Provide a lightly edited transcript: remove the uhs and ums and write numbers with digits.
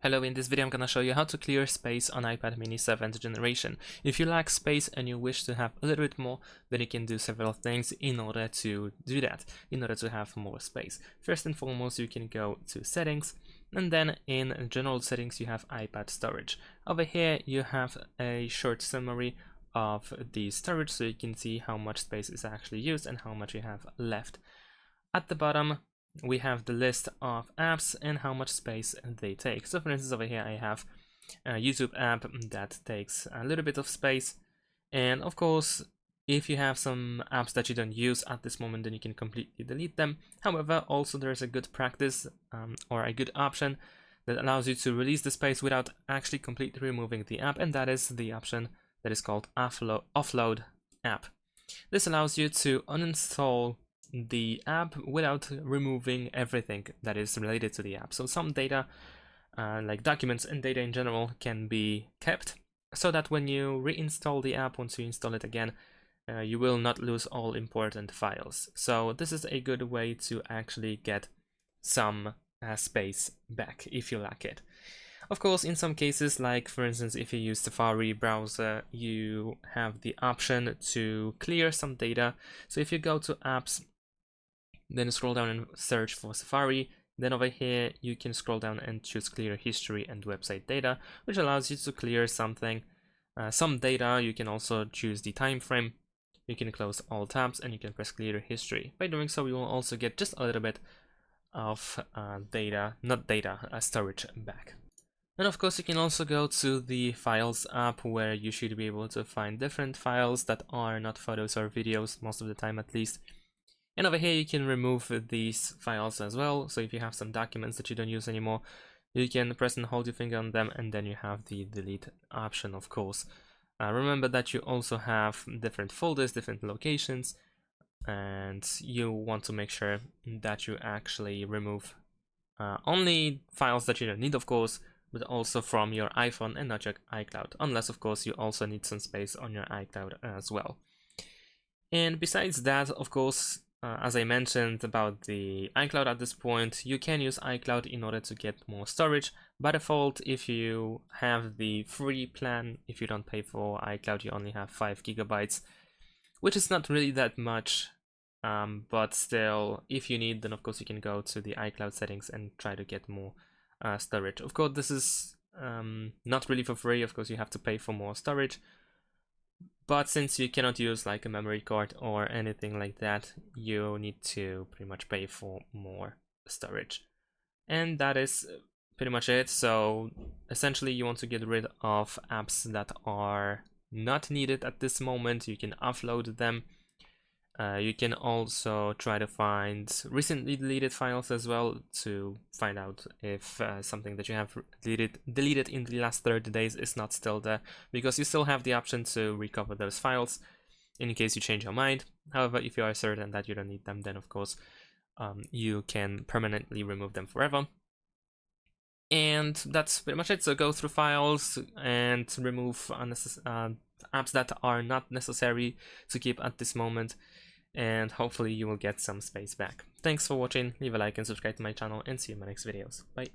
Hello, in this video I'm gonna show you how to clear space on iPad mini 7th generation. If you lack space and you wish to have a little bit more, then you can do several things in order to do that, in order to have more space. First and foremost, you can go to settings, and then in general settings you have iPad storage. Over here you have a short summary of the storage, so you can see how much space is actually used and how much you have left. At the bottom we have the list of apps and how much space they take. So for instance, over here I have a YouTube app that takes a little bit of space, and of course if you have some apps that you don't use at this moment, then you can completely delete them. However, also there's a good practice or a good option that allows you to release the space without actually completely removing the app, and that is the option that is called offload app. This allows you to uninstall the app without removing everything that is related to the app. So some data, like documents and data in general, can be kept so that when you reinstall the app, once you install it again, you will not lose all important files. So this is a good way to actually get some space back if you lack it. Of course, in some cases, like for instance, if you use Safari browser, you have the option to clear some data. So if you go to apps, then scroll down and search for Safari. Then over here, you can scroll down and choose clear history and website data, which allows you to clear something, some data. You can also choose the time frame. You can close all tabs and you can press clear history. By doing so, you will also get just a little bit of storage back. And of course, you can also go to the Files app, where you should be able to find different files that are not photos or videos, most of the time at least. And over here you can remove these files as well. So if you have some documents that you don't use anymore, you can press and hold your finger on them, and then you have the delete option, of course. Remember that you also have different folders, different locations, and you want to make sure that you actually remove only files that you don't need, of course, but also from your iPhone and not your iCloud, unless of course you also need some space on your iCloud as well. And besides that, of course, as I mentioned about the iCloud at this point, you can use iCloud in order to get more storage. By default, if you have the free plan, if you don't pay for iCloud, you only have 5 GB, which is not really that much, but still, if you need, then of course you can go to the iCloud settings and try to get more storage. Of course, this is not really for free. Of course, you have to pay for more storage. But since you cannot use like a memory card or anything like that, you need to pretty much pay for more storage. And that is pretty much it. So essentially you want to get rid of apps that are not needed at this moment. You can offload them. You can also try to find recently deleted files as well to find out if something that you have deleted in the last 30 days is not still there, because you still have the option to recover those files in case you change your mind. However, if you are certain that you don't need them, then of course you can permanently remove them forever. And that's pretty much it. So go through files and remove apps that are not necessary to keep at this moment, and hopefully you will get some space back. Thanks for watching, leave a like and subscribe to my channel, and see you in my next videos. Bye.